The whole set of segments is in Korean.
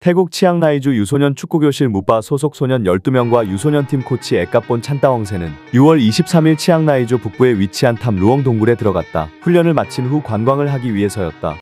태국 치앙라이주 유소년 축구교실 무바 소속 소년 12명과 유소년팀 코치 에까본 찬따웡세는 6월 23일 치앙라이주 북부에 위치한 탐 루엉 동굴에 들어갔다. 훈련을 마친 후 관광을 하기 위해서였다.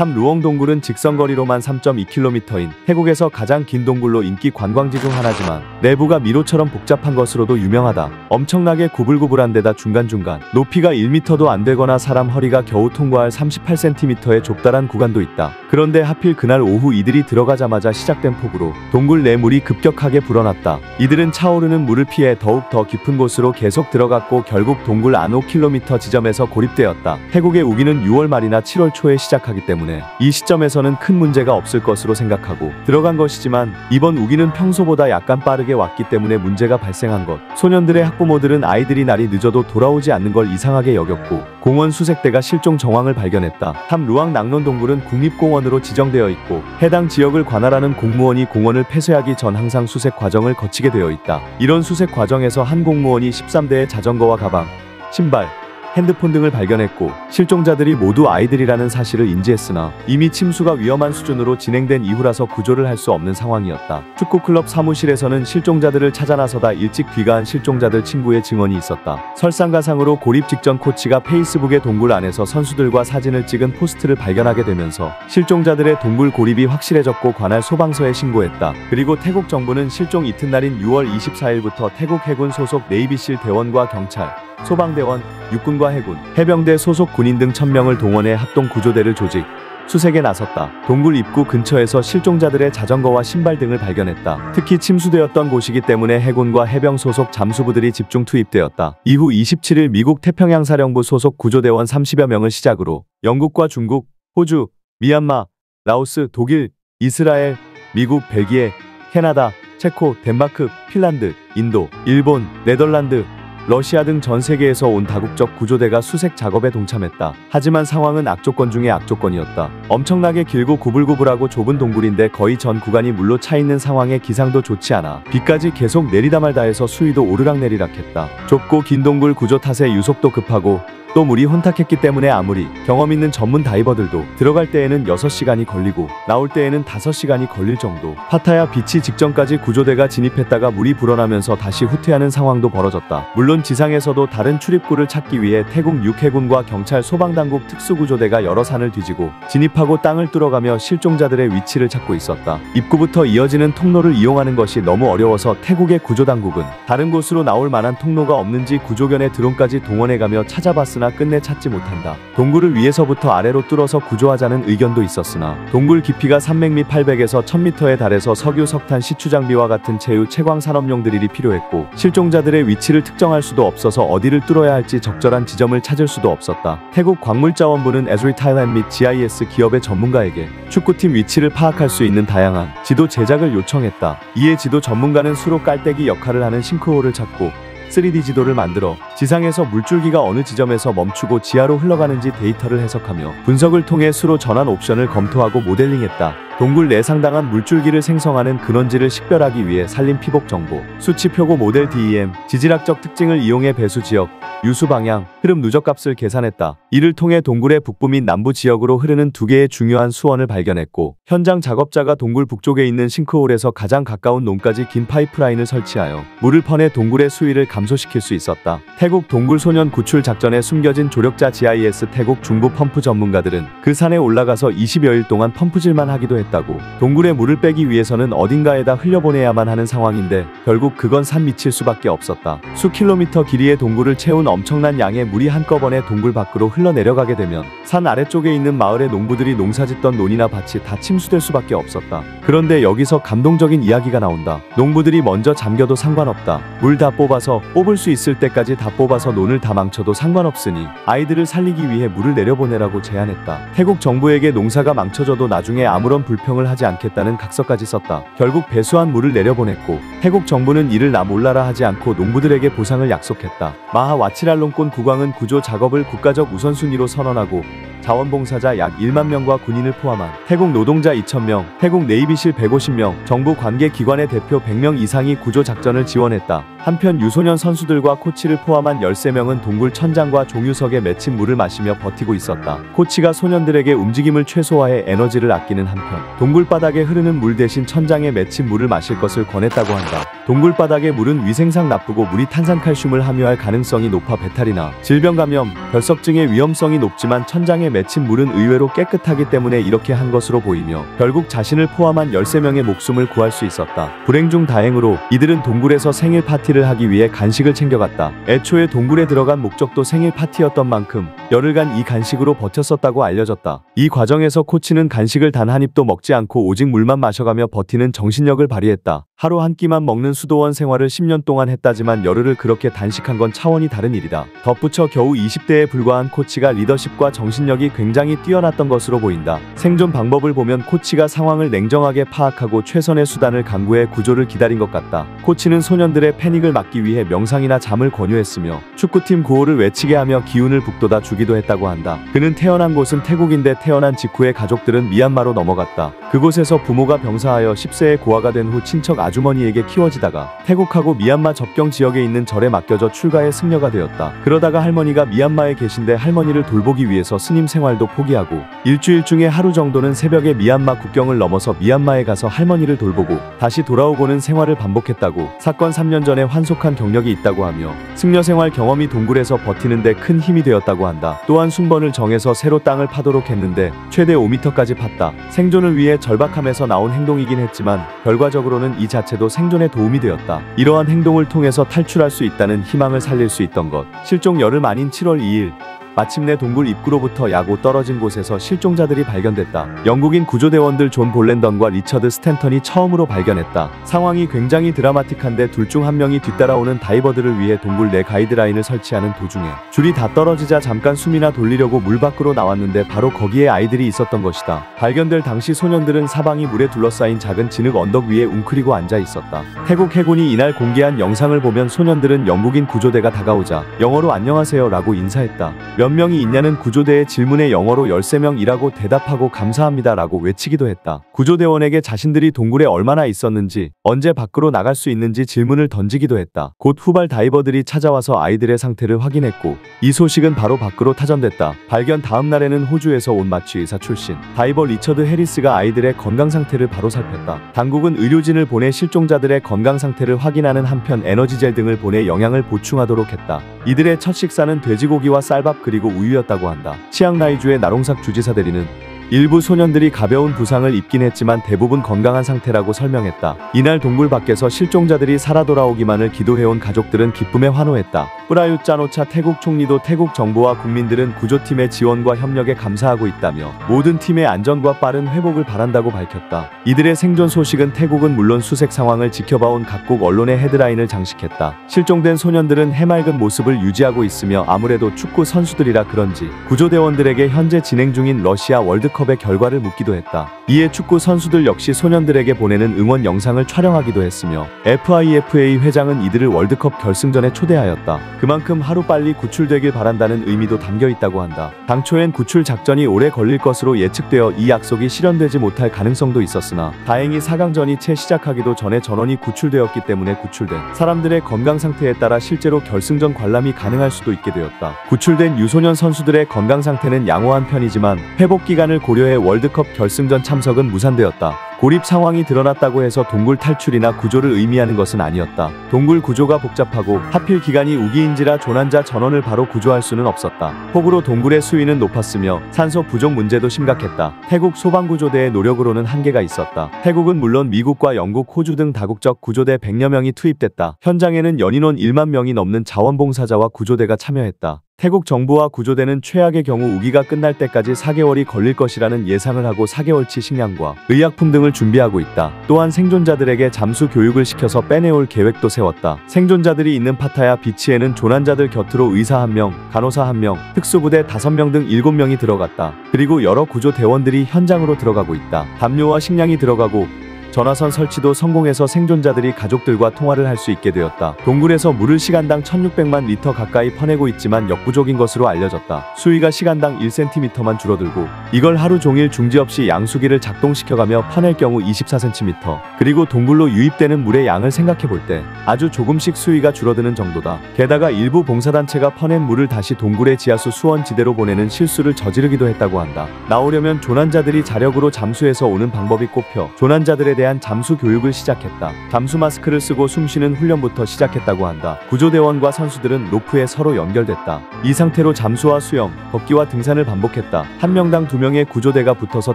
탐 루엉 동굴은 직선거리로만 3.2km인 태국에서 가장 긴 동굴로 인기 관광지 중 하나지만 내부가 미로처럼 복잡한 것으로도 유명하다. 엄청나게 구불구불한 데다 중간중간 높이가 1m도 안 되거나 사람 허리가 겨우 통과할 38cm의 좁다란 구간도 있다. 그런데 하필 그날 오후 이들이 들어가자마자 시작된 폭우로 동굴 내 물이 급격하게 불어났다. 이들은 차오르는 물을 피해 더욱 더 깊은 곳으로 계속 들어갔고 결국 동굴 안 5km 지점에서 고립되었다. 태국의 우기는 6월 말이나 7월 초에 시작하기 때문에 이 시점에서는 큰 문제가 없을 것으로 생각하고 들어간 것이지만 이번 우기는 평소보다 약간 빠르게 왔기 때문에 문제가 발생한 것. 소년들의 학부모들은 아이들이 날이 늦어도 돌아오지 않는 걸 이상하게 여겼고 공원 수색대가 실종 정황을 발견했다. 탐 루앙 낭론 동굴은 국립공원으로 지정되어 있고 해당 지역을 관할하는 공무원이 공원을 폐쇄하기 전 항상 수색 과정을 거치게 되어 있다. 이런 수색 과정에서 한 공무원이 13대의 자전거와 가방, 신발, 핸드폰 등을 발견했고 실종자들이 모두 아이들이라는 사실을 인지했으나 이미 침수가 위험한 수준으로 진행된 이후라서 구조를 할 수 없는 상황이었다. 축구클럽 사무실에서는 실종자들을 찾아 나서다 일찍 귀가한 실종자들 친구의 증언이 있었다. 설상가상으로 고립 직전 코치가 페이스북에 동굴 안에서 선수들과 사진을 찍은 포스트를 발견하게 되면서 실종자들의 동굴 고립이 확실해졌고 관할 소방서에 신고했다. 그리고 태국 정부는 실종 이튿날인 6월 24일부터 태국 해군 소속 네이비실 대원과 경찰, 소방대원, 육군과 해군, 해병대 소속 군인 등 1000명을 동원해 합동구조대를 조직, 수색에 나섰다. 동굴 입구 근처에서 실종자들의 자전거와 신발 등을 발견했다. 특히 침수되었던 곳이기 때문에 해군과 해병 소속 잠수부들이 집중 투입되었다. 이후 27일 미국 태평양사령부 소속 구조대원 30여 명을 시작으로 영국과 중국, 호주, 미얀마, 라오스, 독일, 이스라엘, 미국, 벨기에, 캐나다, 체코, 덴마크, 핀란드, 인도, 일본, 네덜란드, 러시아 등 전 세계에서 온 다국적 구조대가 수색 작업에 동참했다. 하지만 상황은 악조건 중에 악조건이었다. 엄청나게 길고 구불구불하고 좁은 동굴인데 거의 전 구간이 물로 차 있는 상황에 기상도 좋지 않아 비까지 계속 내리다 말다 해서 수위도 오르락내리락 했다. 좁고 긴 동굴 구조 탓에 유속도 급하고 또 물이 혼탁했기 때문에 아무리 경험 있는 전문 다이버들도 들어갈 때에는 6시간이 걸리고 나올 때에는 5시간이 걸릴 정도. 파타야 비치 직전까지 구조대가 진입했다가 물이 불어나면서 다시 후퇴하는 상황도 벌어졌다. 물론 지상에서도 다른 출입구를 찾기 위해 태국 육해군과 경찰 소방당국 특수구조대가 여러 산을 뒤지고 진입하고 땅을 뚫어가며 실종자들의 위치를 찾고 있었다. 입구부터 이어지는 통로를 이용하는 것이 너무 어려워서 태국의 구조당국은 다른 곳으로 나올 만한 통로가 없는지 구조견의 드론까지 동원해가며 찾아봤으나 끝내 찾지 못한다. 동굴을 위에서부터 아래로 뚫어서 구조하자는 의견도 있었으나 동굴 깊이가 300m 800에서 1000m에 달해서 석유, 석탄, 시추장비와 같은 제휴, 채광 산업용들이 필요했고 실종자들의 위치를 특정할 수도 없어서 어디를 뚫어야 할지 적절한 지점을 찾을 수도 없었다. 태국 광물자원부는 에즈리 타일랜드 및 GIS 기업의 전문가에게 축구팀 위치를 파악할 수 있는 다양한 지도 제작을 요청했다. 이에 지도 전문가는 수로 깔때기 역할을 하는 싱크홀을 찾고 3D 지도를 만들어 지상에서 물줄기가 어느 지점에서 멈추고 지하로 흘러가는지 데이터를 해석하며 분석을 통해 수로 전환 옵션을 검토하고 모델링했다. 동굴 내 상당한 물줄기를 생성하는 근원지를 식별하기 위해 산림 피복 정보, 수치 표고 모델 DEM, 지질학적 특징을 이용해 배수 지역, 유수 방향, 흐름 누적값을 계산했다. 이를 통해 동굴의 북부 및 남부 지역으로 흐르는 2개의 중요한 수원을 발견했고 현장 작업자가 동굴 북쪽에 있는 싱크홀에서 가장 가까운 논까지 긴 파이프라인을 설치하여 물을 퍼내 동굴의 수위를 감소시킬 수 있었다. 태국 동굴 소년 구출 작전에 숨겨진 조력자 GIS 태국 중부 펌프 전문가들은 그 산에 올라가서 20여일 동안 펌프질만 하기도 했다. 동굴에 물을 빼기 위해서는 어딘가에다 흘려보내야만 하는 상황인데 결국 그건 산 밑일 수밖에 없었다. 수 킬로미터 길이의 동굴을 채운 엄청난 양의 물이 한꺼번에 동굴 밖으로 흘러내려가게 되면 산 아래쪽에 있는 마을의 농부들이 농사짓던 논이나 밭이 다 침수될 수밖에 없었다. 그런데 여기서 감동적인 이야기가 나온다. 농부들이 먼저 잠겨도 상관없다. 물 다 뽑아서 뽑을 수 있을 때까지 다 뽑아서 논을 다 망쳐도 상관없으니 아이들을 살리기 위해 물을 내려보내라고 제안했다. 태국 정부에게 농사가 망쳐져도 나중에 아무런 불평을 하지 않겠다는 각서까지 썼다. 결국 배수한 물을 내려보냈고 태국 정부는 이를 나 몰라라 하지 않고 농부들에게 보상을 약속했다. 마하 와치랄롱권 국왕은 구조 작업을 국가적 우선순위로 선언하고 자원봉사자 약 1만 명과 군인을 포함한 태국 노동자 2,000명, 태국 네이비실 150명, 정부 관계기관의 대표 100명 이상이 구조 작전을 지원했다. 한편 유소년 선수들과 코치를 포함한 13명은 동굴 천장과 종유석에 맺힌 물을 마시며 버티고 있었다. 코치가 소년들에게 움직임을 최소화해 에너지를 아끼는 한편 동굴 바닥에 흐르는 물 대신 천장에 맺힌 물을 마실 것을 권했다고 한다. 동굴 바닥의 물은 위생상 나쁘고 물이 탄산칼슘을 함유할 가능성이 높아 배탈이나 질병 감염, 결석증의 위험성이 높지만 천장에 맺힌 물은 의외로 깨끗하기 때문에 이렇게 한 것으로 보이며 결국 자신을 포함한 13명의 목숨을 구할 수 있었다. 불행 중 다행으로 이들은 동굴에서 생일 파티를 하기 위해 간식을 챙겨갔다. 애초에 동굴에 들어간 목적도 생일 파티였던 만큼 열흘간 이 간식으로 버텼었다고 알려졌다. 이 과정에서 코치는 간식을 단 한 입도 먹지 않고 오직 물만 마셔가며 버티는 정신력을 발휘했다. 하루 한 끼만 먹는 수도원 생활을 10년 동안 했다지만 열흘을 그렇게 단식한 건 차원이 다른 일이다. 덧붙여 겨우 20대에 불과한 코치가 리더십과 정신력이 굉장히 뛰어났던 것으로 보인다. 생존 방법을 보면 코치가 상황을 냉정하게 파악하고 최선의 수단을 강구해 구조를 기다린 것 같다. 코치는 소년들의 패닉을 막기 위해 명상이나 잠을 권유했으며 축구팀 구호를 외치게 하며 기운을 북돋아 주기도 했다고 한다. 그는 태어난 곳은 태국인데 태어난 직후에 가족들은 미얀마로 넘어갔다. 그곳에서 부모가 병사하여 10세에 고아가 된 후 친척 아주머니에게 키워지다가 태국하고 미얀마 접경 지역에 있는 절에 맡겨져 출가해 승려가 되었다. 그러다가 할머니가 미얀마에 계신데 할머니를 돌보기 위해서 스님 생활도 포기하고 일주일 중에 하루 정도는 새벽에 미얀마 국경을 넘어서 미얀마에 가서 할머니를 돌보고 다시 돌아오고는 생활을 반복했다고 사건 3년 전에 환속한 경력이 있다고 하며 승려 생활 경험이 동굴에서 버티는데 큰 힘이 되었다고 한다. 또한 순번을 정해서 새로 땅을 파도록 했는데 최대 5m까지 팠다. 생존을 위해 절박함에서 나온 행동이긴 했지만 결과적으로는 이 자체도 생존에 도움이 되었다. 이러한 행동을 통해서 탈출할 수 있다는 희망을 살릴 수 있던 것. 실종 열흘 만인 7월 2일 마침내 동굴 입구로부터 야고 떨어진 곳에서 실종자들이 발견됐다. 영국인 구조대원들 존 볼랜던과 리처드 스탠턴이 처음으로 발견했다. 상황이 굉장히 드라마틱한데 둘 중 한 명이 뒤따라오는 다이버들을 위해 동굴 내 가이드라인을 설치하는 도중에 줄이 다 떨어지자 잠깐 숨이나 돌리려고 물 밖으로 나왔는데 바로 거기에 아이들이 있었던 것이다. 발견될 당시 소년들은 사방이 물에 둘러싸인 작은 진흙 언덕 위에 웅크리고 앉아 있었다. 태국 해군이 이날 공개한 영상을 보면 소년들은 영국인 구조대가 다가오자 영어로 안녕하세요 라고 인사했다. 몇 명이 있냐는 구조대의 질문에 영어로 13명이라고 대답하고 감사합니다 라고 외치기도 했다. 구조대원에게 자신들이 동굴에 얼마나 있었는지 언제 밖으로 나갈 수 있는지 질문을 던지기도 했다. 곧 후발 다이버들이 찾아와서 아이들의 상태를 확인했고 이 소식은 바로 밖으로 타전됐다. 발견 다음 날에는 호주에서 온 마취의사 출신 다이버 리처드 해리스가 아이들의 건강 상태를 바로 살폈다. 당국은 의료진을 보내 실종자들의 건강 상태를 확인하는 한편 에너지젤 등을 보내 영양을 보충하도록 했다. 이들의 첫 식사는 돼지고기와 쌀밥 그리고 우유였다고 한다. 치앙라이주의 나롱삭 주지사 대리는 일부 소년들이 가벼운 부상을 입긴 했지만 대부분 건강한 상태라고 설명했다. 이날 동굴 밖에서 실종자들이 살아 돌아오기만을 기도해온 가족들은 기쁨에 환호했다. 프라윕 짠오차 태국 총리도 태국 정부와 국민들은 구조팀의 지원과 협력에 감사하고 있다며 모든 팀의 안전과 빠른 회복을 바란다고 밝혔다. 이들의 생존 소식은 태국은 물론 수색 상황을 지켜봐온 각국 언론의 헤드라인을 장식했다. 실종된 소년들은 해맑은 모습을 유지하고 있으며 아무래도 축구 선수들이라 그런지 구조대원들에게 현재 진행 중인 러시아 월드컵의 결과를 묻기도 했다. 이에 축구 선수들 역시 소년들에게 보내는 응원 영상을 촬영하기도 했으며 FIFA 회장은 이들을 월드컵 결승전에 초대하였다. 그만큼 하루빨리 구출되길 바란다는 의미도 담겨 있다고 한다. 당초엔 구출 작전이 오래 걸릴 것으로 예측되어 이 약속이 실현되지 못할 가능성도 있었으나 다행히 4강전이 채 시작하기도 전에 전원이 구출되었기 때문에 구출된 사람들의 건강 상태에 따라 실제로 결승전 관람이 가능할 수도 있게 되었다. 구출된 유소년 선수들의 건강 상태는 양호한 편이지만 회복 기간을 고려해 월드컵 결승전 참석은 무산되었다. 고립 상황이 드러났다고 해서 동굴 탈출이나 구조를 의미하는 것은 아니었다. 동굴 구조가 복잡하고 하필 기간이 우기인지라 조난자 전원을 바로 구조할 수는 없었다. 폭우로 동굴의 수위는 높았으며 산소 부족 문제도 심각했다. 태국 소방구조대의 노력으로는 한계가 있었다. 태국은 물론 미국과 영국, 호주 등 다국적 구조대 100여 명이 투입됐다. 현장에는 연인원 1만 명이 넘는 자원봉사자와 구조대가 참여했다. 태국 정부와 구조대는 최악의 경우 우기가 끝날 때까지 4개월이 걸릴 것이라는 예상을 하고 4개월치 식량과 의약품 등을 준비하고 있다. 또한 생존자들에게 잠수 교육을 시켜서 빼내올 계획도 세웠다. 생존자들이 있는 파타야 비치에는 조난자들 곁으로 의사 1명, 간호사 1명, 특수부대 5명 등 7명이 들어갔다. 그리고 여러 구조대원들이 현장으로 들어가고 있다. 담요와 식량이 들어가고 전화선 설치도 성공해서 생존자들이 가족들과 통화를 할 수 있게 되었다. 동굴에서 물을 시간당 1600만 리터 가까이 퍼내고 있지만 역부족인 것으로 알려졌다. 수위가 시간당 1cm만 줄어들고 이걸 하루 종일 중지 없이 양수기를 작동시켜가며 퍼낼 경우 24cm. 그리고 동굴로 유입되는 물의 양을 생각해볼 때 아주 조금씩 수위가 줄어드는 정도다. 게다가 일부 봉사단체가 퍼낸 물을 다시 동굴의 지하수 수원지대로 보내는 실수를 저지르기도 했다고 한다. 나오려면 조난자들이 자력으로 잠수해서 오는 방법이 꼽혀 조난자들에 대한 잠수 교육을 시작했다. 잠수 마스크를 쓰고 숨쉬는 훈련부터 시작했다고 한다. 구조대원과 선수들은 로프에 서로 연결됐다. 이 상태로 잠수와 수영, 걷기와 등산을 반복했다. 한 명당 2명의 구조대가 붙어서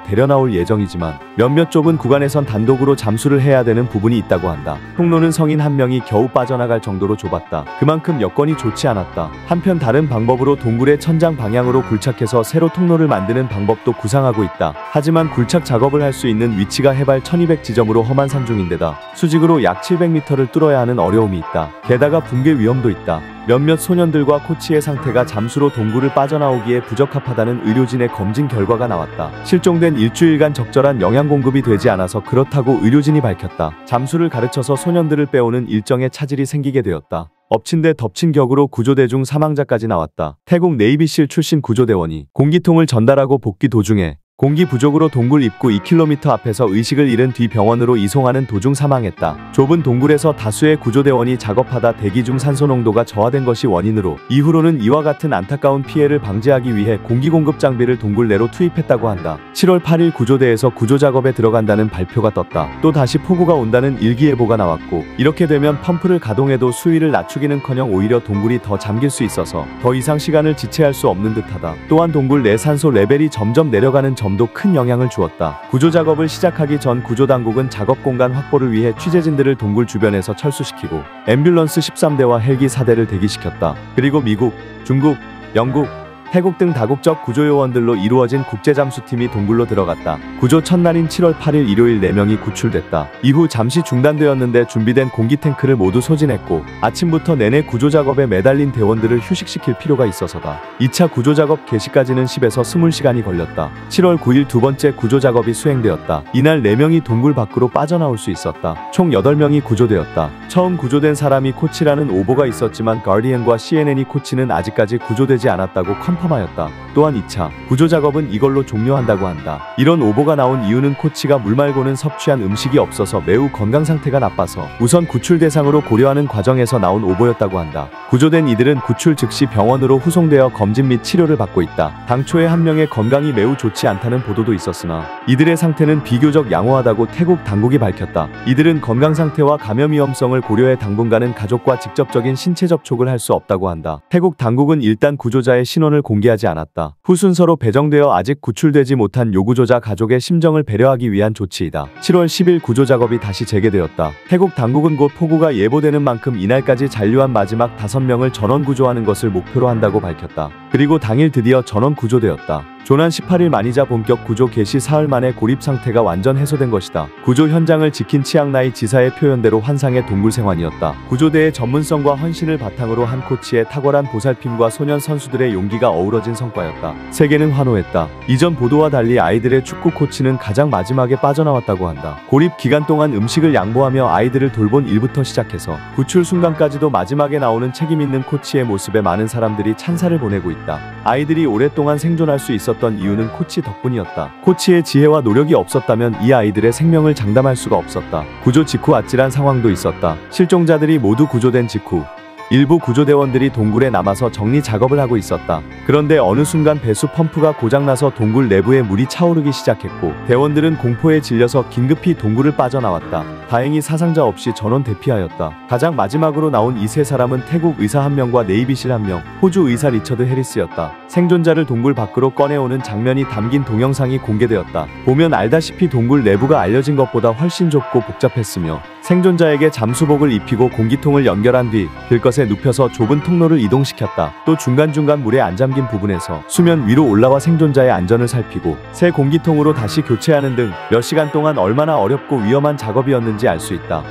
데려나올 예정이지만 몇몇 좁은 구간에선 단독으로 잠수를 해야 되는 부분이 있다고 한다. 통로는 성인 한 명이 겨우 빠져나갈 정도로 좁았다. 그만큼 여건이 좋지 않았다. 한편 다른 방법으로 동굴의 천장 방향으로 굴착해서 세로 통로를 만드는 방법도 구상하고 있다. 하지만 굴착 작업을 할 수 있는 위치가 해발 1200지점으로 험한 산중인데다 수직으로 약 700m를 뚫어야 하는 어려움이 있다. 게다가 붕괴 위험도 있다. 몇몇 소년들과 코치의 상태가 잠수로 동굴을 빠져나오기에 부적합하다는 의료진의 검진 결과가 나왔다. 실종된 일주일간 적절한 영양 공급이 되지 않아서 그렇다고 의료진이 밝혔다. 잠수를 가르쳐서 소년들을 빼오는 일정에 차질이 생기게 되었다. 엎친 데 덮친 격으로 구조대 중 사망자까지 나왔다. 태국 네이비실 출신 구조대원이 공기통을 전달하고 복귀 도중에 공기 부족으로 동굴 입구 2km 앞에서 의식을 잃은 뒤 병원으로 이송하는 도중 사망했다. 좁은 동굴에서 다수의 구조대원이 작업하다 대기 중 산소 농도가 저하된 것이 원인으로 이후로는 이와 같은 안타까운 피해를 방지하기 위해 공기 공급 장비를 동굴 내로 투입했다고 한다. 7월 8일 구조대에서 구조작업에 들어간다는 발표가 떴다. 또 다시 폭우가 온다는 일기예보가 나왔고 이렇게 되면 펌프를 가동해도 수위를 낮추기는커녕 오히려 동굴이 더 잠길 수 있어서 더 이상 시간을 지체할 수 없는 듯하다. 또한 동굴 내 산소 레벨이 점점 내려가는 점도 큰 영향을 주었다. 구조 작업을 시작하기 전 구조당국은 작업 공간 확보를 위해 취재진들을 동굴 주변에서 철수시키고 앰뷸런스 13대와 헬기 4대를 대기시켰다. 그리고 미국, 중국, 영국, 태국 등 다국적 구조요원들로 이루어진 국제잠수팀이 동굴로 들어갔다. 구조 첫날인 7월 8일 일요일 4명이 구출됐다. 이후 잠시 중단되었는데 준비된 공기탱크를 모두 소진했고 아침부터 내내 구조작업에 매달린 대원들을 휴식시킬 필요가 있어서다. 2차 구조작업 개시까지는 10에서 20시간이 걸렸다. 7월 9일 두 번째 구조작업이 수행되었다. 이날 4명이 동굴 밖으로 빠져나올 수 있었다. 총 8명이 구조되었다. 처음 구조된 사람이 코치라는 오보가 있었지만 가디언과 CNN이 코치는 아직까지 구조되지 않았다고 컨펌하였다. 또한 2차 구조작업은 이걸로 종료한다고 한다. 이런 오보가 나온 이유는 코치가 물 말고는 섭취한 음식이 없어서 매우 건강 상태가 나빠서 우선 구출 대상으로 고려하는 과정에서 나온 오보였다고 한다. 구조된 이들은 구출 즉시 병원으로 후송되어 검진 및 치료를 받고 있다. 당초에 한 명의 건강이 매우 좋지 않다는 보도도 있었으나 이들의 상태는 비교적 양호하다고 태국 당국이 밝혔다. 이들은 건강 상태와 감염 위험성을 고려해 당분간은 가족과 직접적인 신체 접촉을 할 수 없다고 한다. 태국 당국은 일단 구조자의 신원을 공개하지 않았다. 후순서로 배정되어 아직 구출되지 못한 요구조자 가족의 심정을 배려하기 위한 조치이다. 7월 10일 구조작업이 다시 재개되었다. 태국 당국은 곧 폭우가 예보되는 만큼 이날까지 잔류한 마지막 5명을 전원 구조하는 것을 목표로 한다고 밝혔다. 그리고 당일 드디어 전원 구조되었다. 조난 18일 만이자 본격 구조 개시 사흘 만에 고립 상태가 완전 해소된 것이다. 구조 현장을 지킨 치앙라이 지사의 표현대로 환상의 동굴 생활이었다. 구조대의 전문성과 헌신을 바탕으로 한 코치의 탁월한 보살핌과 소년 선수들의 용기가 어우러진 성과였다. 세계는 환호했다. 이전 보도와 달리 아이들의 축구 코치는 가장 마지막에 빠져나왔다고 한다. 고립 기간 동안 음식을 양보하며 아이들을 돌본 일부터 시작해서 구출 순간까지도 마지막에 나오는 책임있는 코치의 모습에 많은 사람들이 찬사를 보내고 있다. 아이들이 오랫동안 생존할 수 있었던 이유는 코치 덕분이었다. 코치의 지혜와 노력이 없었다면 이 아이들의 생명을 장담할 수가 없었다. 구조 직후 아찔한 상황도 있었다. 실종자들이 모두 구조된 직후 일부 구조대원들이 동굴에 남아서 정리 작업을 하고 있었다. 그런데 어느 순간 배수 펌프가 고장나서 동굴 내부에 물이 차오르기 시작했고 대원들은 공포에 질려서 긴급히 동굴을 빠져나왔다. 다행히 사상자 없이 전원 대피하였다. 가장 마지막으로 나온 이 세 사람은 태국 의사 1명과 네이비실 1명, 호주 의사 리처드 해리스였다. 생존자를 동굴 밖으로 꺼내오는 장면이 담긴 동영상이 공개되었다. 보면 알다시피 동굴 내부가 알려진 것보다 훨씬 좁고 복잡했으며 생존자에게 잠수복을 입히고 공기통을 연결한 뒤 들것에 눕혀서 좁은 통로를 이동시켰다. 또 중간중간 물에 안 잠긴 부분에서 수면 위로 올라와 생존자의 안전을 살피고 새 공기통으로 다시 교체하는 등 몇 시간 동안 얼마나 어렵고 위험한 작업이었는지 알 수 있다.